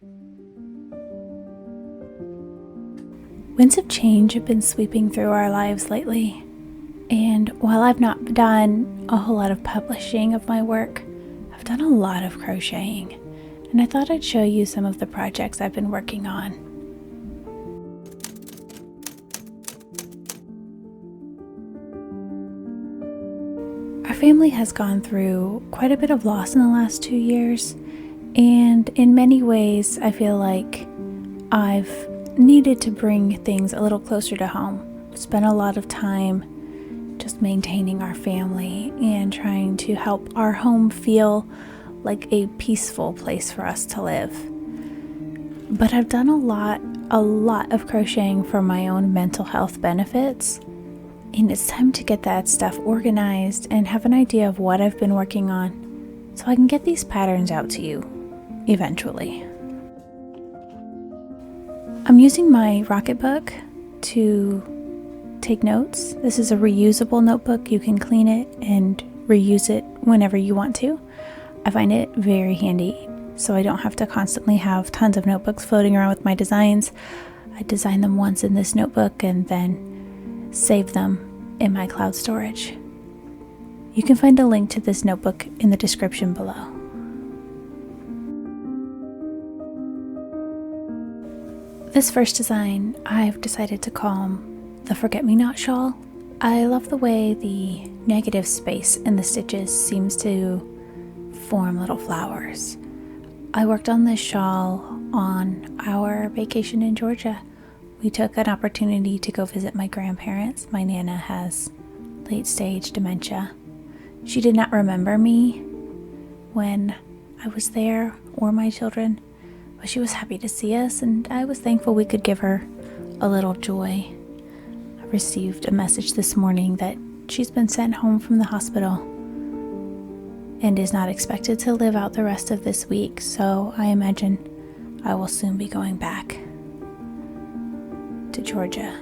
Winds of change have been sweeping through our lives lately, and while I've not done a whole lot of publishing of my work, I've done a lot of crocheting, and I thought I'd show you some of the projects I've been working on. Our family has gone through quite a bit of loss in the last 2 years, and in many ways I feel like I've needed to bring things a little closer to home. Spent a lot of time just maintaining our family and trying to help our home feel like a peaceful place for us to live. But I've done a lot of crocheting for my own mental health benefits, and it's time to get that stuff organized and have an idea of what I've been working on so I can get these patterns out to you eventually. I'm using my Rocketbook to take notes. This is a reusable notebook. You can clean it and reuse it whenever you want to. I find it very handy, so I don't have to constantly have tons of notebooks floating around with my designs. I design them once in this notebook and then save them in my cloud storage. You can find a link to this notebook in the description below. This first design I've decided to call the Forget-Me-Not shawl. I love the way the negative space in the stitches seems to form little flowers. I worked on this shawl on our vacation in Georgia. We took an opportunity to go visit my grandparents. My Nana has late-stage dementia. She did not remember me when I was there or my children, but she was happy to see us, and I was thankful we could give her a little joy. I received a message this morning that she's been sent home from the hospital and is not expected to live out the rest of this week, so I imagine I will soon be going back to Georgia.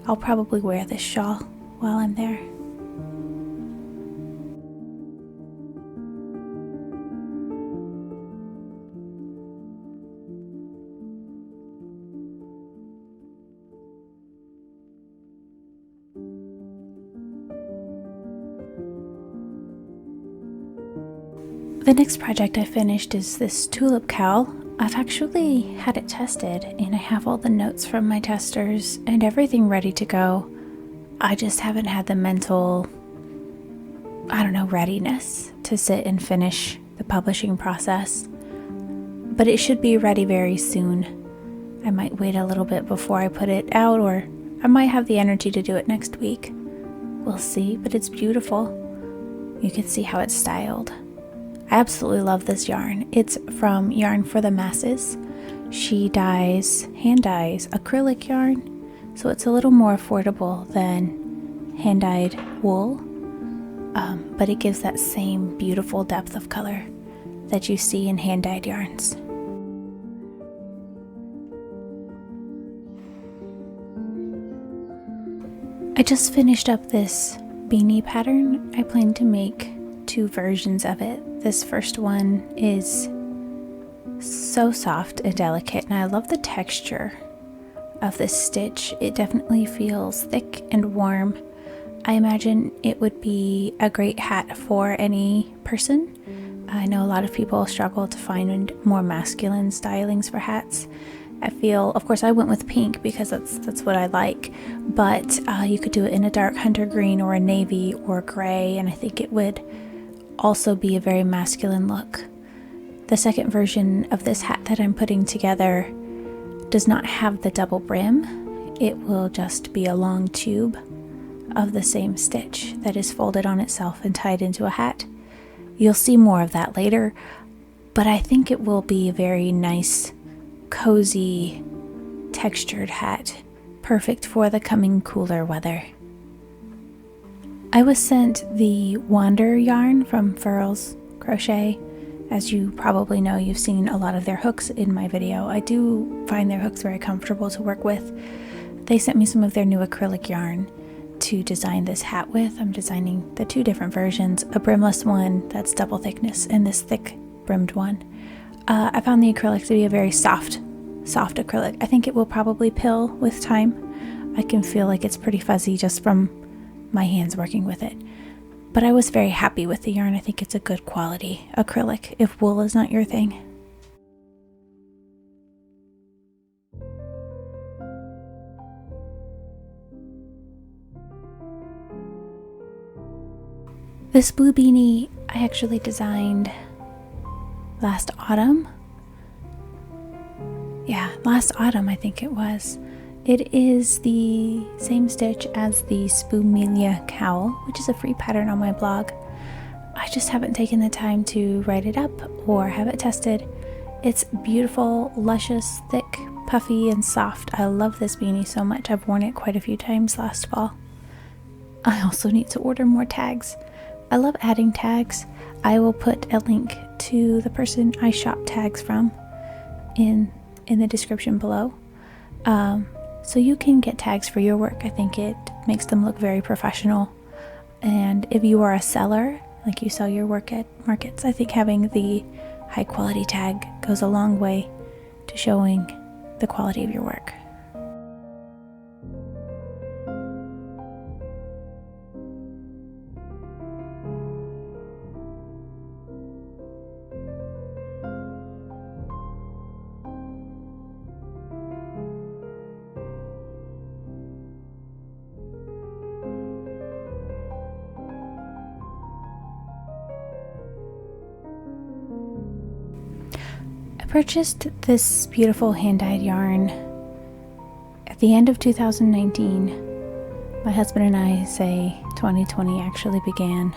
I'll probably wear this shawl while I'm there. The next project I finished is this Tulip cowl. I've actually had it tested, and I have all the notes from my testers and everything ready to go. I just haven't had the mental, readiness to sit and finish the publishing process. But it should be ready very soon. I might wait a little bit before I put it out, or I might have the energy to do it next week. We'll see, but it's beautiful. You can see how it's styled. I absolutely love this yarn. It's from Yarn for the Masses. She hand dyes acrylic yarn, so it's a little more affordable than hand-dyed wool, but it gives that same beautiful depth of color that you see in hand-dyed yarns. I just finished up this beanie pattern. I plan to make 2 versions of it. This first one is so soft and delicate, and I love the texture of this stitch. It definitely feels thick and warm. I imagine it would be a great hat for any person. I know a lot of people struggle to find more masculine stylings for hats. I feel, of course, I went with pink because that's what I like, but you could do it in a dark hunter green or a navy or gray, and I think it would also be a very masculine look. The second version of this hat that I'm putting together does not have the double brim. It will just be a long tube of the same stitch that is folded on itself and tied into a hat. You'll see more of that later, but I think it will be a very nice, cozy, textured hat, perfect for the coming cooler weather. I was sent the Wander yarn from Furls Crochet. As you probably know, you've seen a lot of their hooks in my video. I do find their hooks very comfortable to work with. They sent me some of their new acrylic yarn to design this hat with. I'm designing the 2 different versions, a brimless one that's double thickness and this thick brimmed one. I found the acrylic to be a very soft acrylic. I think it will probably pill with time. I can feel like it's pretty fuzzy just from my hands working with it. But I was very happy with the yarn. I think it's a good quality acrylic if wool is not your thing. This blue beanie I actually designed last autumn. Yeah, last autumn I think it was. It is the same stitch as the Spumiglie Cowl, which is a free pattern on my blog. I just haven't taken the time to write it up or have it tested. It's beautiful, luscious, thick, puffy, and soft. I love this beanie so much. I've worn it quite a few times last fall. I also need to order more tags. I love adding tags. I will put a link to the person I shop tags from in the description below. So you can get tags for your work. I think it makes them look very professional. And if you are a seller, like you sell your work at markets, I think having the high quality tag goes a long way to showing the quality of your work. I purchased this beautiful hand-dyed yarn at the end of 2019. My husband and I say 2020 actually began.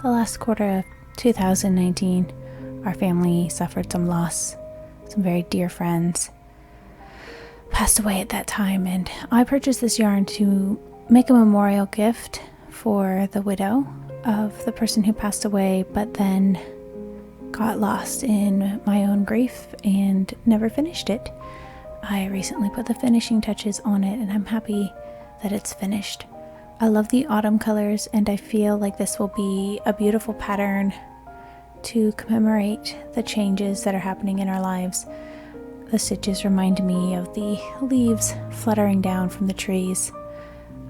The last quarter of 2019, our family suffered some loss. Some very dear friends passed away at that time, and I purchased this yarn to make a memorial gift for the widow of the person who passed away, but then got lost in my own grief and never finished it. I recently put the finishing touches on it, and I'm happy that it's finished. I love the autumn colors, and I feel like this will be a beautiful pattern to commemorate the changes that are happening in our lives. The stitches remind me of the leaves fluttering down from the trees.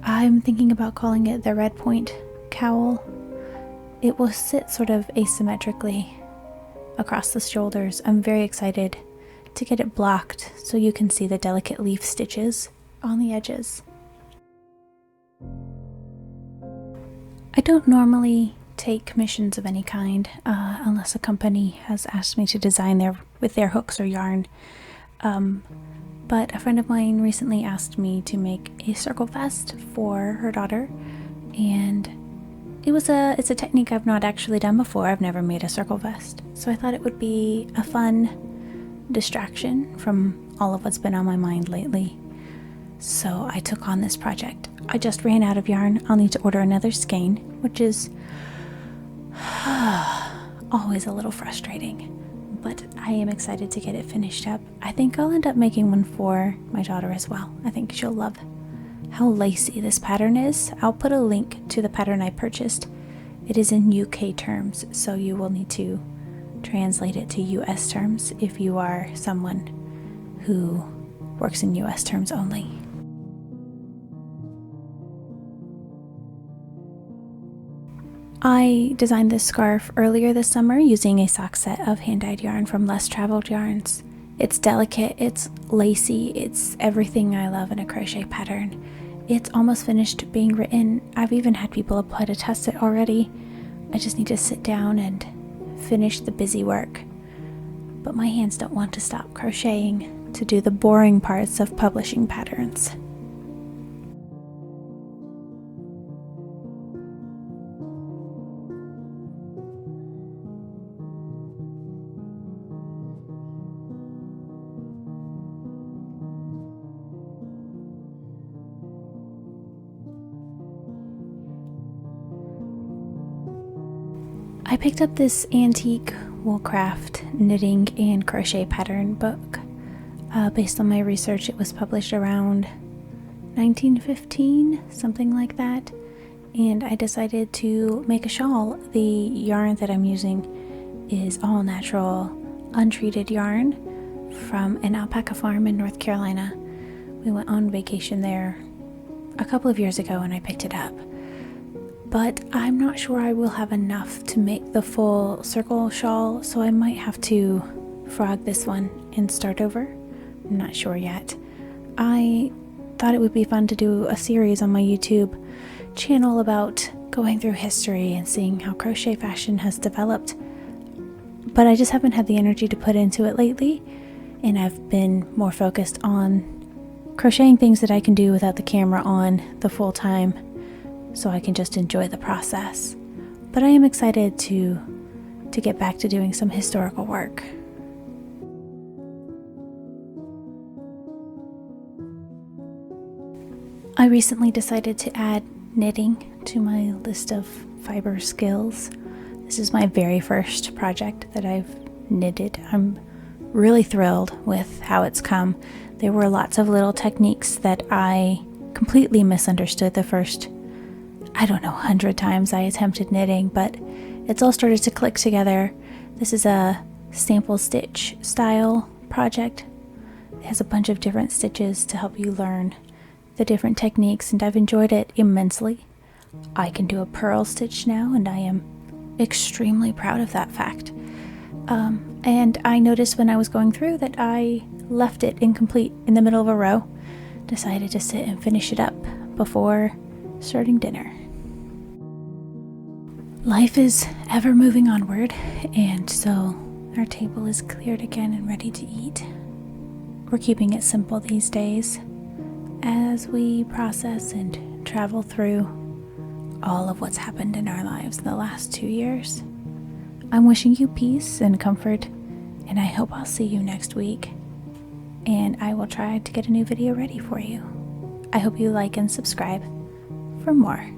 I'm thinking about calling it the Red Point Cowl. It will sit sort of asymmetrically across the shoulders. I'm very excited to get it blocked so you can see the delicate leaf stitches on the edges. I don't normally take commissions of any kind unless a company has asked me to design with their hooks or yarn. But a friend of mine recently asked me to make a circle vest for her daughter, and it's a technique I've not actually done before. I've never made a circle vest, so I thought it would be a fun distraction from all of what's been on my mind lately. So I took on this project. I just ran out of yarn. I'll need to order another skein, which is always a little frustrating, but I am excited to get it finished up. I think I'll end up making one for my daughter as well. I think she'll love how lacy this pattern is. I'll put a link to the pattern I purchased. It is in UK terms, so you will need to translate it to US terms if you are someone who works in US terms only. I designed this scarf earlier this summer using a sock set of hand-dyed yarn from Less Traveled Yarns. It's delicate, it's lacy, it's everything I love in a crochet pattern. It's almost finished being written. I've even had people apply to test it already. I just need to sit down and finish the busy work. But my hands don't want to stop crocheting to do the boring parts of publishing patterns. I picked up this antique Woolcraft knitting and crochet pattern book. Based on my research, it was published around 1915, something like that, and I decided to make a shawl. The yarn that I'm using is all natural untreated yarn from an alpaca farm in North Carolina. We went on vacation there a couple of years ago and I picked it up. But I'm not sure I will have enough to make the full circle shawl, so I might have to frog this one and start over. I'm not sure yet. I thought it would be fun to do a series on my YouTube channel about going through history and seeing how crochet fashion has developed. But I just haven't had the energy to put into it lately, and I've been more focused on crocheting things that I can do without the camera on the full time, so I can just enjoy the process. But I am excited to get back to doing some historical work. I recently decided to add knitting to my list of fiber skills. This is my very first project that I've knitted. I'm really thrilled with how it's come. There were lots of little techniques that I completely misunderstood the first 100 times I attempted knitting, but it's all started to click together. This is a sample stitch style project. It has a bunch of different stitches to help you learn the different techniques, and I've enjoyed it immensely. I can do a purl stitch now, and I am extremely proud of that fact. And I noticed when I was going through that I left it incomplete in the middle of a row. Decided to sit and finish it up before starting dinner. Life is ever moving onward, and so our table is cleared again and ready to eat. We're keeping it simple these days as we process and travel through all of what's happened in our lives in the last 2 years. I'm wishing you peace and comfort, and I hope I'll see you next week. And I will try to get a new video ready for you. I hope you like and subscribe for more.